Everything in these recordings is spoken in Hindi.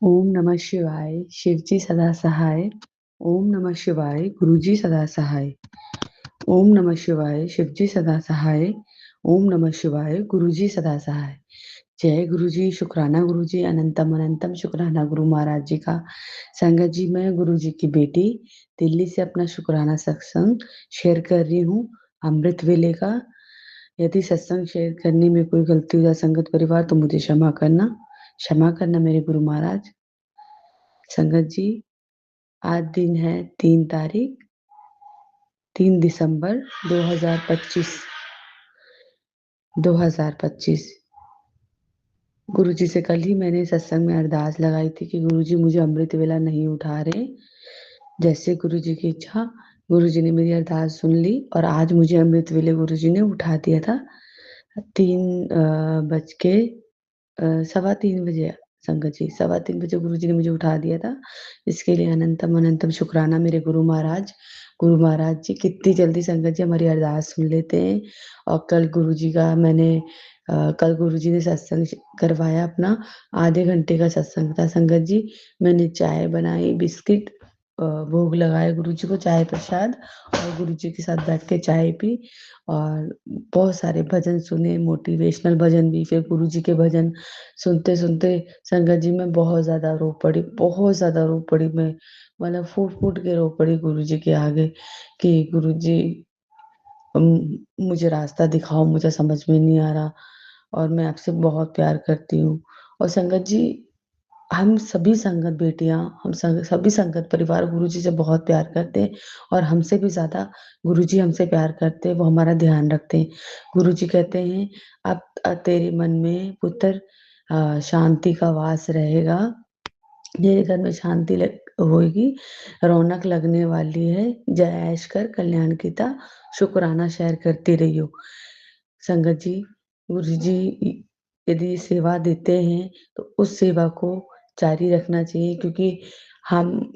ओम नमः शिवाय शिवजी सदा सहाय। ओम नमः शिवाय गुरुजी सदा सहाय। ओम नमः शिवाय शिवजी सदा सहाय। ओम नमः शिवाय गुरुजी सदा सहाय। जय गुरुजी, शुक्राना गुरुजी, अनंतम अनंतम शुक्राना गुरु महाराज जी का। संगत जी, मैं गुरुजी की बेटी दिल्ली से अपना शुक्राना सत्संग शेयर कर रही हूँ, अमृत वेले का। यदि सत्संग शेयर करने में कोई गलती हो जाए संगत परिवार, तो मुझे क्षमा करना मेरे गुरु महाराज। संगत जी, आज दिन है 3 दिसंबर 2025। 2025 गुरुजी से कल ही मैंने सत्संग में अरदास लगाई थी कि गुरुजी मुझे अमृत वेला नहीं उठा रहे। जैसे गुरुजी की इच्छा, गुरुजी ने मेरी अरदास सुन ली और आज मुझे अमृत वेले गुरुजी ने उठा दिया था। 3 बज के 3:15 संगत जी, 3:15 बजे गुरुजी ने मुझे उठा दिया था। इसके लिए अनंतम अनंतम शुक्राना मेरे गुरु महाराज। गुरु महाराज जी कितनी जल्दी संगत जी हमारी अरदास सुन लेते हैं। और कल गुरुजी ने सत्संग करवाया अपना। आधे घंटे का सत्संग था संगत जी। मैंने चाय बनाई, बिस्किट, भोग लगाए गुरुजी को, चाय प्रसाद, और गुरुजी के साथ बैठ के चाय पी और बहुत सारे भजन सुने, मोटिवेशनल भजन भी। फिर गुरुजी के भजन सुनते सुनते संगत जी मैं बहुत ज्यादा रो पड़ी, बहुत ज्यादा रो पड़ी मैं। मतलब फूट फूट के रो पड़ी गुरुजी के आगे कि गुरुजी, मुझे रास्ता दिखाओ, मुझे समझ में नहीं आ रहा और मैं आपसे बहुत प्यार करती हूँ। और संगत जी, हम सभी संगत बेटियां, सभी संगत परिवार गुरुजी से बहुत प्यार करते हैं और हमसे भी ज्यादा गुरुजी हमसे प्यार करते हैं, वो हमारा ध्यान रखते हैं। गुरुजी कहते हैं, अब तेरे मन में पुत्र शांति का वास रहेगा, मेरे घर में होगी, रौनक लगने वाली है। जय ऐश कर कल्याण कीता, शुक्राना शेयर करती रहियो। संगत जी, गुरु जी यदि सेवा देते हैं तो उस सेवा को जारी रखना चाहिए, क्योंकि हम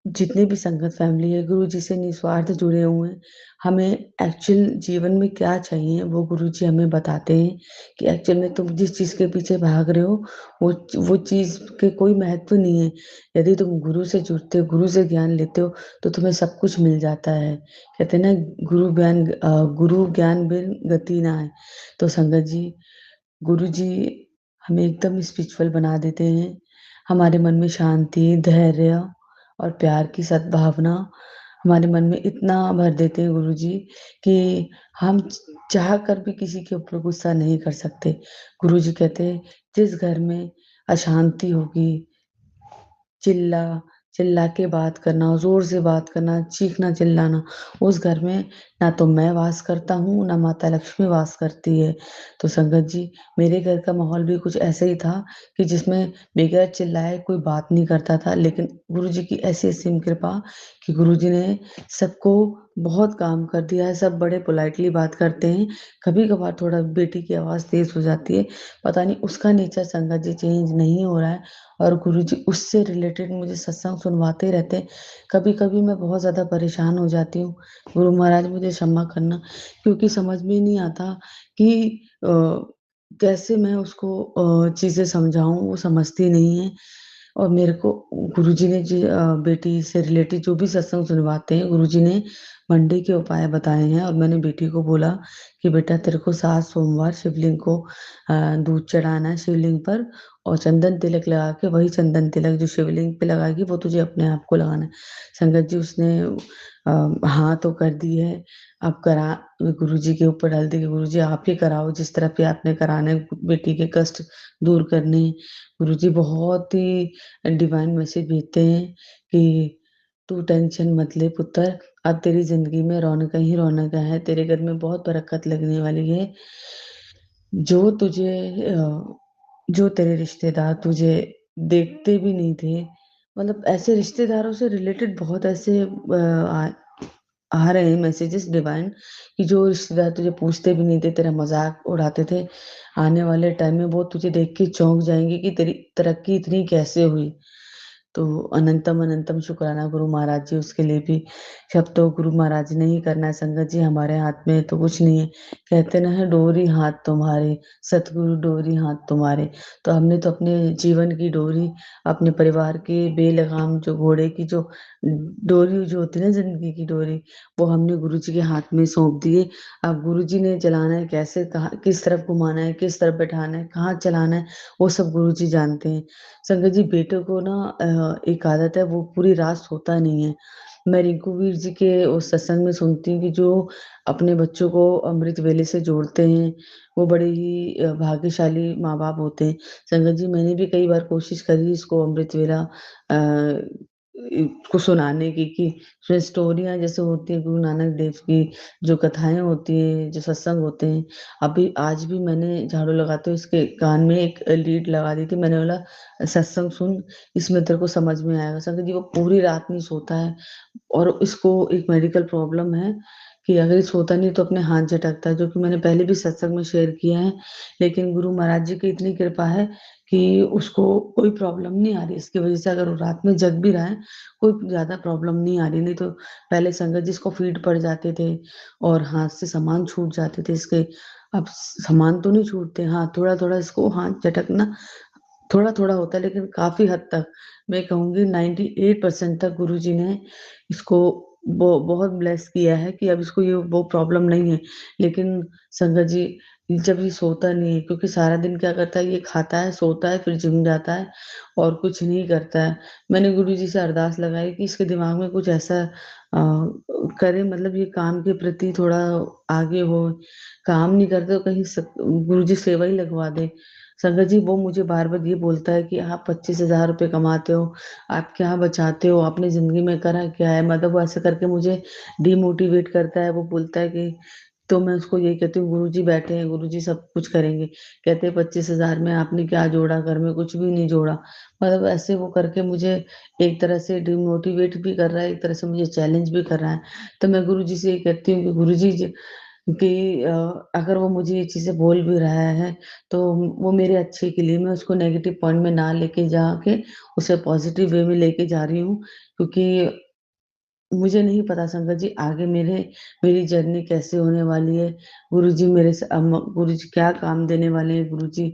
जितने भी संगत फैमिली है गुरु जी से निस्वार्थ जुड़े हुए हैं। हमें एक्चुअल जीवन में क्या चाहिए वो गुरु जी हमें बताते हैं कि एक्चुअल में तुम जिस चीज के पीछे भाग रहे हो वो चीज के कोई महत्व नहीं है। यदि तुम गुरु से जुड़ते हो, गुरु से ज्ञान लेते हो, तो तुम्हें सब कुछ मिल जाता है। कहते हैं ना, गुरु ज्ञान बिन गति ना है। तो संगत जी, गुरु जी हमें एकदम स्पिरिचुअल बना देते हैं। हमारे मन में शांति, धैर्य और प्यार की सद्भावना हमारे मन में इतना भर देते हैं गुरु जी कि हम चाह कर भी किसी के ऊपर गुस्सा नहीं कर सकते। गुरु जी कहते हैं, जिस घर में अशांति होगी, चिल्ला चिल्ला के बात करना, जोर से बात करना, चीखना चिल्लाना, उस घर में ना तो मैं वास करता हूँ, ना माता लक्ष्मी वास करती है। तो संगत जी, मेरे घर का माहौल भी कुछ ऐसा ही था कि जिसमें बगैर चिल्लाए कोई बात नहीं करता था। लेकिन गुरु जी की ऐसी असीम कृपा कि गुरु जी ने सबको बहुत काम कर दिया है। सब बड़े पोलाइटली बात करते हैं। कभी कभार थोड़ा बेटी की आवाज़ तेज हो जाती है, पता नहीं उसका नेचर संगत जी चेंज नहीं हो रहा है। और गुरुजी उससे रिलेटेड मुझे सत्संग सुनवाते रहते हैं। कभी कभी मैं बहुत ज़्यादा परेशान हो जाती हूँ। गुरु महाराज मुझे क्षमा करना, क्योंकि समझ में नहीं आता कि कैसे मैं उसको चीज़ें समझाऊं, वो समझती नहीं है। और मेरे को गुरुजी ने बेटी से रिलेटेड जो भी सत्संग सुनवाते हैं, गुरुजी ने मंडे के उपाय बताए हैं। और मैंने बेटी को बोला कि बेटा, तेरे को 7 सोमवार शिवलिंग को दूध चढ़ाना है शिवलिंग पर, और चंदन तिलक लगा के, वही चंदन तिलक जो शिवलिंग पे लगाएगी वो तुझे अपने आप को लगाना है। संगत जी, उसने हाँ तो कर दी है। अब करा, गुरुजी के ऊपर डाल दी कि गुरुजी आप ही कराओ, जिस तरह पे आपने कराना है, बेटी के कष्ट दूर करने हैं। गुरुजी बहुत ही डिवाइन मैसेज भेजते हैं कि तू टेंशन मत ले पुत्र, अब तेरी जिंदगी में रौनक ही रौनक है, तेरे घर में बहुत बरकत लगने वाली है। जो तुझे जो तेरे रिश्तेदार तुझे देखते भी नहीं थे, मतलब ऐसे रिश्तेदारों से रिलेटेड बहुत ऐसे आ रहे हैं मैसेजेस डिवाइन, कि जो रिश्तेदार तुझे पूछते भी नहीं थे, तेरा मजाक उड़ाते थे, आने वाले टाइम में वो तुझे देख के चौंक जाएंगे कि तेरी तरक्की इतनी कैसे हुई। तो अनंतम अनंतम शुक्राना गुरु महाराज जी उसके लिए भी। सब तो गुरु महाराज ने ही करना है संगत जी, हमारे हाथ में तो कुछ नहीं है। कहते ना है डोरी हाथ तुम्हारे, सतगुरु डोरी हाथ तुम्हारे। तो हमने तो अपने जीवन की डोरी, अपने परिवार के बेलगाम जो घोड़े की जो डोरी जो होती है ना जिंदगी की डोरी, वो हमने गुरुजी के हाथ में सौंप दिए। अब गुरुजी ने चलाना है कैसे, कहाँ किस तरफ घुमाना है, किस तरफ बैठाना है, कहाँ चलाना है, वो सब गुरुजी जानते हैं। संगत जी बेटों को ना एक आदत है, वो पूरी रात सोता नहीं है। मैं रिंकू वीर जी के उस सत्संग में सुनती हूँ कि जो अपने बच्चों को अमृत वेले से जोड़ते हैं, वो बड़े ही भाग्यशाली माँ बाप होते हैं। संगत जी मैंने भी कई बार कोशिश करी इसको अमृत वेला को सुनाने की, कि उसमें स्टोरियाँ जैसे होती है गुरु नानक देव की, जो कथाएँ होती हैं, जो सत्संग होते हैं। अभी आज भी मैंने झाड़ू लगाते हुए इसके कान में एक लीड लगा दी थी। मैंने बोला सत्संग सुन, इसमें तेरे को समझ में आएगा। संगत जी वो पूरी रात नहीं सोता है, और इसको एक मेडिकल प्रॉब्लम है कि अगर ये सोता नहीं तो अपने हाथ झटकता है, जो कि मैंने पहले भी सत्संग में शेयर किया है। लेकिन गुरु महाराज जी की इतनी कृपा है कि उसको कोई प्रॉब्लम नहीं आ रही। इसकी वजह से अगर वो रात में जग भी रहा है, कोई ज़्यादा प्रॉब्लम नहीं आ रही। नहीं तो पहले संगत जी इसको फीड पड़ जाते थे और हाथ से सामान छूट जाते थे इसके। अब सामान तो नहीं छूटते, हाँ, थोड़ा-थोड़ा इसको हाथ झटकना थोड़ा-थोड़ा होता है, लेकिन काफ़ी हद तक मैं कहूँगी 98% तक गुरुजी ने इसको बहुत ब्लेस किया है कि अब इसको ये वो प्रॉब्लम नहीं है। लेकिन संगत जी जब ये सोता नहीं है, क्योंकि सारा दिन क्या करता है, ये खाता है, सोता है, फिर जिम जाता है और कुछ नहीं करता है। मैंने गुरुजी से अरदास लगाई कि इसके दिमाग में कुछ ऐसा करे, मतलब ये काम के प्रति थोड़ा आगे हो। काम नहीं करते तो कहीं गुरुजी सेवा ही लगवा दें। संगत जी वो मुझे बार-बार ये बोलता है कि आप 25,000 रुपए कमाते हो, आप क्या बचाते हो, आपने ज़िंदगी में करा क्या है? मतलब वो ऐसे करके मुझे डिमोटिवेट करता है। वो बोलता है कि तो मैं उसको यही कहती हूँ, गुरुजी बैठे हैं, गुरुजी सब कुछ करेंगे। कहते हैं 25,000 में आपने क्या जोड़ा? घर में कुछ भी नहीं जोड़ा। मतलब ऐसे वो करके मुझे एक तरह से डिमोटिवेट भी कर रहा है, एक तरह से मुझे चैलेंज भी कर रहा है। तो मैं गुरुजी से ये कहती हूँ कि गुरुजी कि अगर वो मुझे ये चीज़ें बोल भी रहा है, तो वो मेरे अच्छे के लिए, मैं उसको नेगेटिव पॉइंट में ना लेके जाके उसे पॉज़िटिव वे में लेके जा रही हूँ। क्योंकि मुझे नहीं पता संगत जी आगे मेरी जर्नी कैसे होने वाली है। गुरुजी मेरे से गुरुजी क्या काम देने वाले हैं, गुरुजी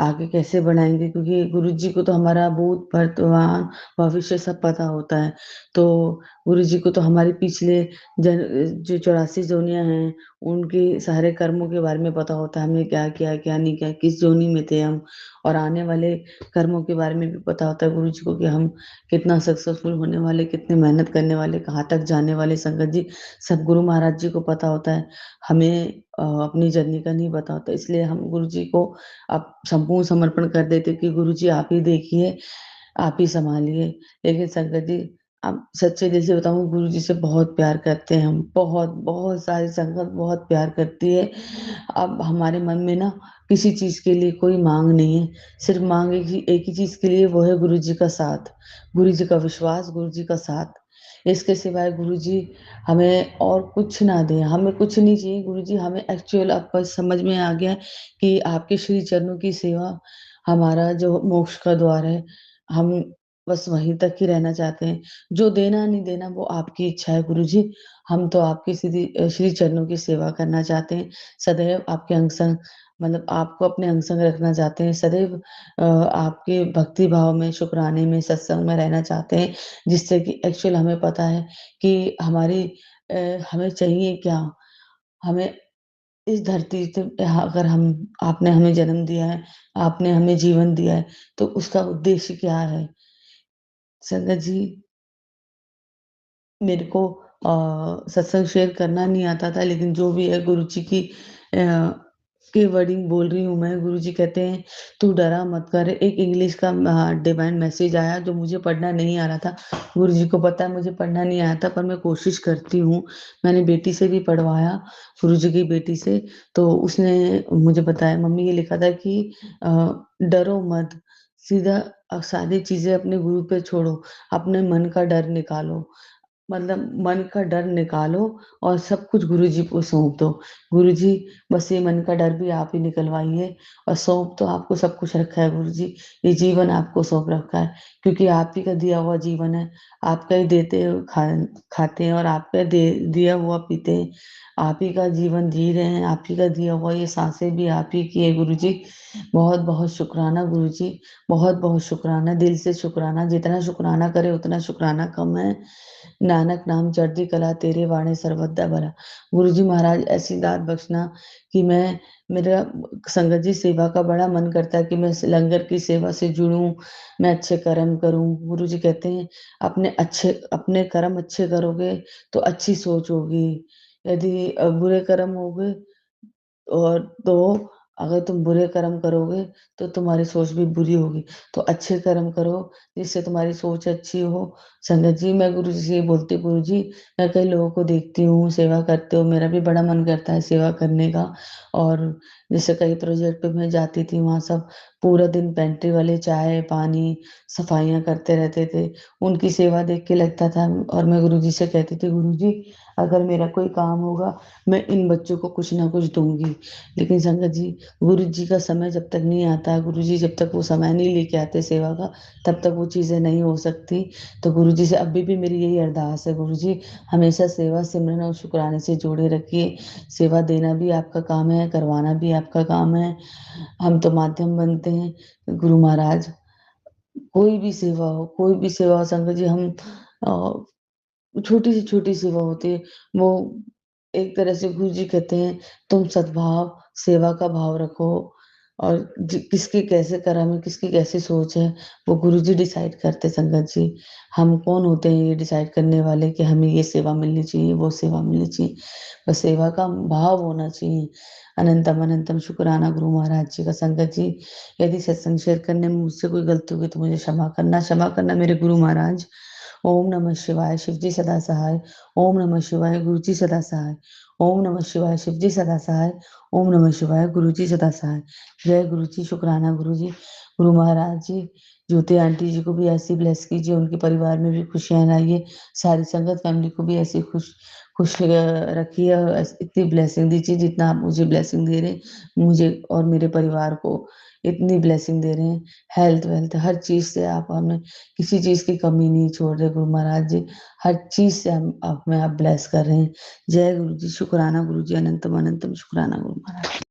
आगे कैसे बढ़ाएँगे, क्योंकि गुरुजी को तो हमारा भूत, वर्तमान, भविष्य सब पता होता है। तो गुरुजी को तो हमारे पिछले जो 84 योनियाँ हैं, उनके सारे कर्मों के बारे में पता होता है, हमने क्या किया, क्या नहीं किया, किस योनि में थे हम, और आने वाले कर्मों के बारे में भी पता होता है गुरुजी को कि हम कितना सक्सेसफुल होने वाले, कितनी मेहनत करने वाले, कहाँ तक जाने वाले। संगत जी सब गुरु महाराज जी को पता होता है, हमें अपनी जर्नी का नहीं पता होता। इसलिए हम गुरु जी को अब संपूर्ण समर्पण कर देते कि गुरु जी आप ही देखिए, आप ही सँभालिए। लेकिन संगत जी अब सच्चे दिल से बताऊँ, गुरु जी से बहुत प्यार करते हैं हम, बहुत, बहुत सारी संगत बहुत प्यार करती है। अब हमारे मन में ना किसी चीज़ के लिए कोई माँग नहीं है, सिर्फ़ माँग एक ही चीज़ के लिए, वो है गुरु जी का साथ, गुरु जी का विश्वास, गुरु जी का साथ। इसके सिवाय गुरु जी हमें और कुछ ना दें, हमें कुछ नहीं चाहिए गुरु जी, हमें एक्चुअल अब बस समझ में आ गया है कि आपके श्री चरणों की सेवा हमारा जो मोक्ष का द्वार है। हम बस वहीं तक ही रहना चाहते हैं। जो देना नहीं देना वो आपकी इच्छा है गुरुजी। हम तो आपके श्री चरणों की सेवा करना चाहते हैं। सदैव आपके अंग संग, मतलब आपको अपने अंग संग रखना चाहते हैं। सदैव आपके भक्ति भाव में, शुक्राने में, सत्संग में रहना चाहते हैं। जिससे कि एक्चुअल हमें पता है कि हमें चाहिए क्या? हमें इस धरती पे अगर हम आपने हमें जन्म दिया है, आपने हमें जीवन दिया है, तो उसका उद्देश्य क्या है? संगत जी मेरे को सत्संग शेयर करना नहीं आता था, लेकिन जो भी है गुरुजी की वर्डिंग बोल रही हूँ मैं। गुरुजी कहते हैं, "तू डरा मत कर।" एक इंग्लिश का डिवाइन मैसेज आया जो मुझे पढ़ना नहीं आ रहा था। गुरुजी को पता है मुझे पढ़ना नहीं आया था, पर मैं कोशिश करती हूँ। मैंने बेटी से भी पढ़वाया, गुरुजी की बेटी से, तो उसने मुझे बताया, "मम्मी ये लिखा था कि डरो मत, सीधा सारी चीज़ें अपने गुरु पे छोड़ो, अपने मन का डर निकालो।" मतलब मन का डर निकालो और सब कुछ गुरुजी को सौंप दो। गुरुजी, बस ये मन का डर भी आप ही निकलवाइए और सौंप तो आपको सब कुछ रखा है गुरुजी। ये जीवन आपको सौंप रखा है क्योंकि आप ही का दिया हुआ जीवन है। आपका ही देते खाते हैं और आपका दिया हुआ पीते हैं। आप ही का जीवन जी रहे हैं, आप ही का दिया हुआ ये सांसें भी आप ही की है गुरुजी। बहुत-बहुत शुकराना गुरुजी, बहुत-बहुत शुकराना, दिल से शुकराना। जितना शुकराना करे उतना शुकराना कम है। नानक नाम चढ़ती कला तेरे वाणे सर्वदा भला। गुरुजी महाराज ऐसी दात बख्शना कि मेरा संगत जी सेवा का बड़ा मन करता है कि मैं लंगर की सेवा से जुड़ूँ, मैं अच्छे कर्म करूँ। गुरुजी कहते हैं अपने कर्म अच्छे करोगे तो अच्छी सोच होगी। यदि बुरे कर्म होगे और तो अगर तुम बुरे कर्म करोगे तो तुम्हारी सोच भी बुरी होगी। तो अच्छे कर्म करो जिससे तुम्हारी सोच अच्छी हो। संगत जी, मैं गुरु जी से ये बोलती हूँ, गुरु जी मैं कई लोगों को देखती हूँ सेवा करते हो, मेरा भी बड़ा मन करता है सेवा करने का। और जैसे कई प्रोजेक्ट पे मैं जाती थी, वहाँ सब पूरा दिन पेंट्री वाले चाय पानी सफाइयाँ करते रहते थे। उनकी सेवा देख के लगता था और मैं गुरु जी से कहती थी, गुरु जी अगर मेरा कोई काम होगा मैं इन बच्चों को कुछ ना कुछ दूंगी। लेकिन संगत जी, गुरु जी का समय जब तक नहीं आता, गुरु जी जब तक वो समय नहीं लेके आते सेवा का, तब तक वो चीज़ें नहीं हो सकती। तो गुरु जी से अभी भी मेरी यही अरदास है, गुरु जी हमेशा सेवा सिमरन और शुक्राने से जोड़े रखिए। सेवा देना भी आपका काम है, करवाना भी आपका काम है। हम तो माध्यम बनते हैं। गुरु महाराज, कोई भी सेवा हो संगत जी, हम छोटी से छोटी सेवा होती है, वो एक तरह से गुरुजी कहते हैं तुम सद्भाव, सेवा का भाव रखो। और किसकी कैसे कर्म है, किसकी कैसी सोच है, वो गुरुजी डिसाइड करते संगत जी। हम कौन होते हैं ये डिसाइड करने वाले कि हमें ये सेवा मिलनी चाहिए, वो सेवा मिलनी चाहिए। बस सेवा का भाव होना चाहिए। अनंतम अनंतम शुक्राना गुरु महाराज जी का। संगत जी, यदि सत्संग शेयर करने में मुझसे कोई गलती होगी तो मुझे क्षमा करना मेरे गुरु महाराज। ओम नमः शिवाय, शिवजी सदा सहाय। ओम नमः शिवाय, गुरुजी सदा सहाय। ओम नमः शिवाय, शिवजी सदा सहाय। ओम नमः शिवाय, गुरुजी सदा सहाय। जय गुरुजी, शुक्राना गुरुजी। गुरु महाराज जी, ज्योति आंटी जी को भी ऐसी ब्लेस कीजिए, उनके परिवार में भी खुशियाँ लाइए। सारी संगत फैमिली को भी ऐसी खुश रखिए और इतनी ब्लेसिंग दीजिए जितना आप मुझे ब्लेसिंग दे रहे हैं, मुझे और मेरे परिवार को इतनी ब्लेसिंग दे रहे हैं। हेल्थ वेल्थ हर चीज़ से आप हमें किसी चीज़ की कमी नहीं छोड़ रहे गुरु महाराज जी। हर चीज़ से हम आप ब्लेस कर रहे हैं। जय गुरु जी, शुक्राना गुरु जी, अनंतम अनंतम शुक्राना गुरु महाराज।